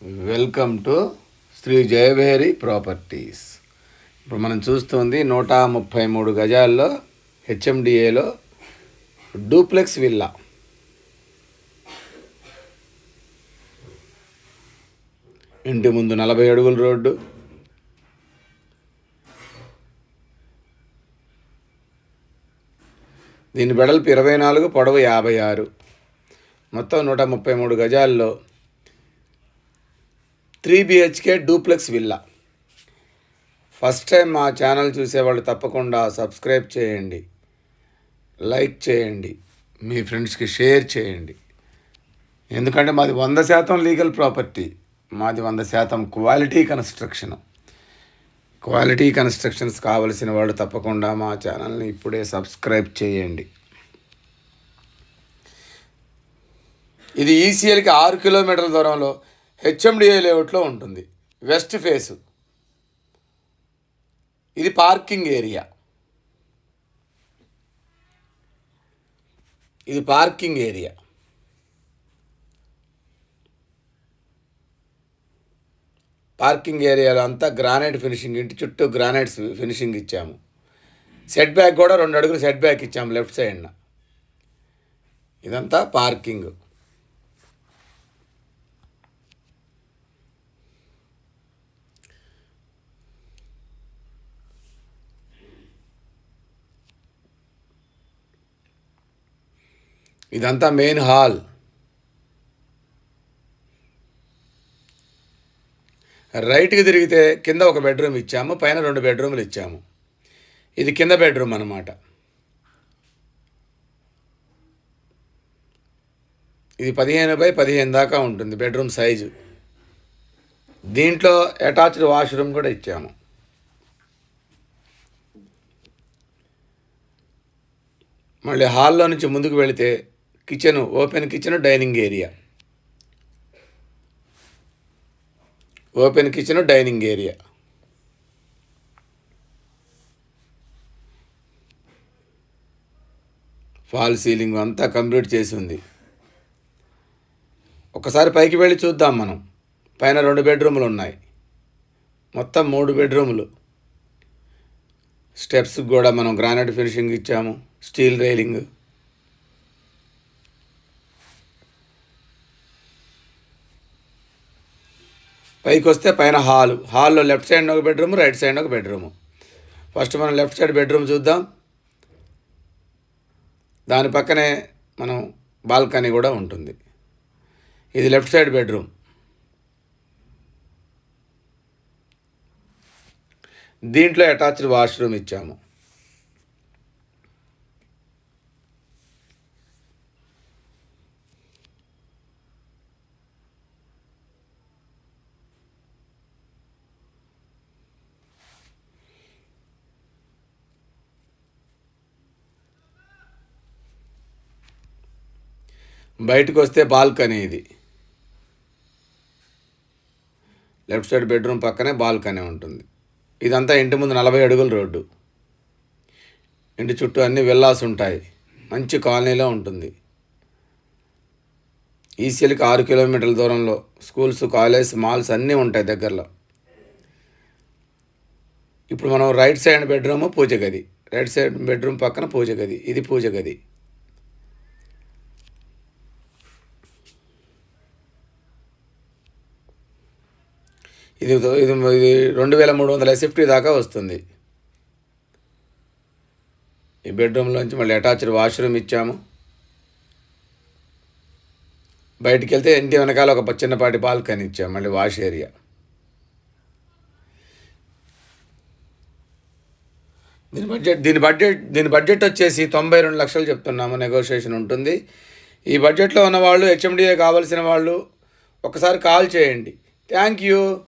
Welcome to Shri Jayabheri properties. ఇప్పుడు మనం చూస్తుంది 133 గజాల్లో హెచ్ఎండిఏలో డూప్లెక్స్ విల్లా. ఇంటి ముందు 40 అడుగుల రోడ్డు, దీని వెడల్పు 24, పొడవు 56, మొత్తం 133 గజాల్లో 3 BHK duplex villa. First time మా ఛానల్ చూసేవాళ్ళు తప్పకుండా సబ్స్క్రైబ్ చేయండి, లైక్ చేయండి, మీ ఫ్రెండ్స్కి షేర్ చేయండి. ఎందుకంటే మాది 100% లీగల్ ప్రాపర్టీ, మాది 100% క్వాలిటీ కన్స్ట్రక్షన్. క్వాలిటీ కన్స్ట్రక్షన్స్ కావలసిన వాళ్ళు తప్పకుండా మా ఛానల్ని ఇప్పుడే సబ్స్క్రైబ్ చేయండి. ఇది ఈసీఎల్కి 6 కిలోమీటర్ల దూరంలో హెచ్ఎండిఏ లేఅవుట్లో ఉంటుంది. West face. ఇది పార్కింగ్ ఏరియా. పార్కింగ్ ఏరియాలో అంతా గ్రానైట్ ఫినిషింగ్, ఇంటి చుట్టూ గ్రానైట్ ఫినిషింగ్ ఇచ్చాము. సెట్ బ్యాక్ కూడా 2 అడుగులు సెట్ బ్యాక్ ఇచ్చాము లెఫ్ట్ సైడ్న. ఇదంతా పార్కింగ్. ఇదంతా మెయిన్ హాల్. రైట్కి తిరిగితే కింద ఒక బెడ్రూమ్ ఇచ్చాము, పైన 2 బెడ్రూములు ఇచ్చాము. ఇది కింద బెడ్రూమ్ అన్నమాట. ఇది 15x15 దాకా ఉంటుంది బెడ్రూమ్ సైజు. దీంట్లో అటాచ్డ్ వాష్రూమ్ కూడా ఇచ్చాము. మళ్ళీ హాల్లో నుంచి ముందుకు వెళితే kitchen, open kitchen, dining area. Fall ceiling అంతా కంప్లీట్ చేసి ఉంది. ఒకసారి పైకి వెళ్ళి చూద్దాం మనం. పైన 2 బెడ్రూములు ఉన్నాయి, మొత్తం 3 బెడ్రూములు. స్టెప్స్ కూడా మనం గ్రానైట్ ఫినిషింగ్ ఇచ్చాము, స్టీల్ రైలింగ్. పైకి వస్తే పైన హాల్లో లెఫ్ట్ సైడ్ ఒక బెడ్రూము, రైట్ సైడ్ ఒక బెడ్రూము. ఫస్ట్ మనం లెఫ్ట్ సైడ్ బెడ్రూమ్ చూద్దాం. దాని పక్కనే మనం బాల్కనీ కూడా ఉంటుంది. ఇది లెఫ్ట్ సైడ్ బెడ్రూమ్. దీంట్లో అటాచ్డ్ వాష్రూమ్ ఇచ్చాము. బయటకు వస్తే బాల్కనీ. ఇది లెఫ్ట్ సైడ్ బెడ్రూమ్ పక్కనే బాల్కనీ ఉంటుంది. ఇదంతా ఇంటి ముందు 40 అడుగుల రోడ్డు. ఇంటి చుట్టూ అన్ని విల్లాస్ ఉంటాయి. మంచి కాలనీలో ఉంటుంది. ఈసీఎల్కి 6 కిలోమీటర్ల దూరంలో స్కూల్స్, కాలేజ్, మాల్స్ అన్నీ ఉంటాయి దగ్గరలో. ఇప్పుడు మనం రైట్ సైడ్ బెడ్రూమ్ పూజ గది. రైట్ సైడ్ బెడ్రూమ్ పక్కన పూజ గది. ఇది పూజ గది. ఇది 2300 SFT దాకా వస్తుంది. ఈ బెడ్రూమ్లోంచి మళ్ళీ అటాచ్డ్ వాష్రూమ్ ఇచ్చాము. బయటికి వెళ్తే ఇంటి వెనకాల ఒక చిన్నపాటి బాల్కనీ ఇచ్చాము, మళ్ళీ వాష్ ఏరియా. దీని బడ్జెట్ వచ్చేసి 92 లక్షలు చెప్తున్నాము. నెగోషియేషన్ ఉంటుంది. ఈ బడ్జెట్లో ఉన్న వాళ్ళు, హెచ్ఎండిఏ కావాల్సిన వాళ్ళు ఒకసారి కాల్ చేయండి. Thank you.